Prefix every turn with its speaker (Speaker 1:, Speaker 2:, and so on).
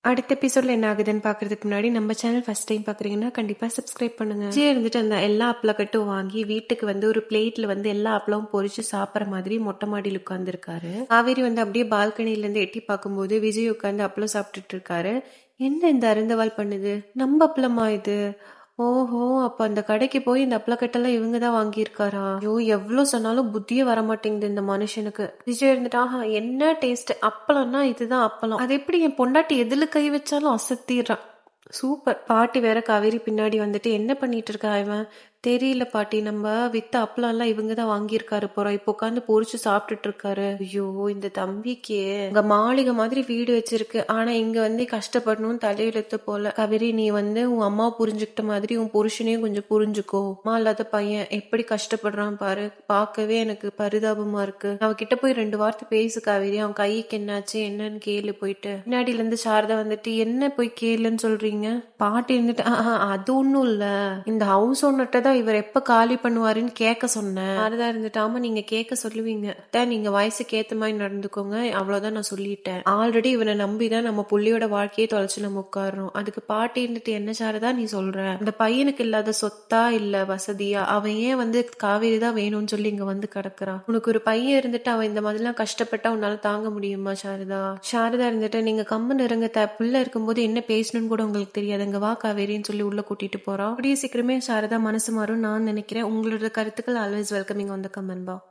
Speaker 1: அடுத்த எபிசோட்ல என்ன ஆகுதுன்னு பாக்குறதுக்கு முன்னாடி நம்ம சேனல் ஃபர்ஸ்ட் டைம் பாக்குறீங்கன்னா கண்டிப்பா சப்ஸ்கிரைப் பண்ணுங்க. விஜய் இருந்துட்டு அந்த எல்லா அப்பளக்கட்டும் வாங்கி வீட்டுக்கு வந்து ஒரு பிளேட்ல வந்து எல்லா அப்பளமும் பொரிச்சு சாப்பிட்ற மாதிரி மொட்டை மாடியில் உட்கார்ந்து இருக்காரு. காவேரி வந்து அப்படியே பால்கனில இருந்து எட்டி பார்க்கும்போது விஜய் உட்கார்ந்து அப்பளம் சாப்பிட்டுட்டு இருக்காரு. என்ன இந்த அருந்தவாள் பண்ணுது, நம்ம அப்பளமா இது? ஓஹோ! அப்ப அந்த கடைக்கு போய் இந்த அப்பளக்கட்டெல்லாம் இவங்க தான் வாங்கியிருக்காரா? ஐயோ! எவ்ளோ சொன்னாலும் புத்தியே வரமாட்டேங்குது இந்த மனுஷனுக்கு. விஜய் இருந்துட்டு, ஆஹா என்ன டேஸ்ட்! அப்பளம்னா இதுதான் அப்பளம். அது எப்படி என் பொண்டாட்டி எதுல கை வச்சாலும் அசத்திடுறா. சூப்பர். பாட்டி வேற காவேரி பின்னாடி வந்துட்டு என்ன பண்ணிட்டு இருக்கா இவன்? தெரியல பாட்டி, நம்ம வித்த அப்பளம் எல்லாம் இவங்க தான் வாங்கியிருக்காரு போறோம். இப்போ உட்காந்து பொரிச்சு சாப்பிட்டுட்டு இருக்காரு. ஐயோ, இந்த தம்பிக்கு இங்க மாளிகை மாதிரி வீடு வச்சிருக்கு, ஆனா இங்க வந்து கஷ்டப்படணும் தலையெழுத்து போல. காவேரி, நீ வந்து உன் அம்மா புரிஞ்சுக்கிட்ட மாதிரி உன் புருஷனையும் கொஞ்சம் புரிஞ்சுக்கோ. அம்மா இல்லாத பையன் எப்படி கஷ்டப்படுறான் பாரு, பார்க்கவே எனக்கு பரிதாபமா இருக்கு. அவகிட்ட போய் 2 வார்த்தை பேசு காவேரி. அவன் கைக்கு என்னாச்சு என்னன்னு கேளு போயிட்டு. பின்னாடில இருந்து சாரதா வந்துட்டு என்ன போய் கேளுன்னு சொல்றீங்க? பாட்டி இருந்துட்டு, அது ஒண்ணும் இல்ல, இந்த ஹவுஸ் ஓனர்ட்ட தான் இவர் எப்ப காலி பண்ணுவாருன்னு கேட்க சொன்னேன். சாரதா இருந்துட்டு, ஆமா நீங்க கேட்க சொல்லுவீங்க, நீங்க வயசுக்கு ஏத்த மாதிரி நடந்துக்கோங்க, அவ்வளவுதான் நான் சொல்லிட்டேன். ஆல்ரெடி இவனை நம்பிதான் நம்ம புள்ளியோட வாழ்க்கையை தொலைச்சு நம்ம உட்காரோம். அதுக்கு பாட்டி இருந்துட்டு, என்ன சாரதா நீ சொல்ற? இந்த பையனுக்கு இல்லாத சொத்தா இல்ல வசதியா? அவன் ஏன் வந்து காவேரி தான் வேணும்னு சொல்லி இங்க வந்து கிடக்குறான்? உனக்கு ஒரு பையன் இருந்துட்டு அவன் இந்த மாதிரி எல்லாம் கஷ்டப்பட்டா உன்னால தாங்க முடியுமா சாரதா? சாரதா இருந்துட்டு, நீங்க கம்முன்னு இருங்க, புள்ள இருக்கும்போது என்ன பேசணும்னு கூட உங்களுக்கு தெரியாதுங்க, வா காவேரின்னு சொல்லி உள்ள கூட்டிட்டு போறான். அப்படியே சீக்கிரமே சாரதா மனசு மாறும் நான் நினைக்கிறேன். உங்களோட கருத்துக்கள் always welcoming on the comment box.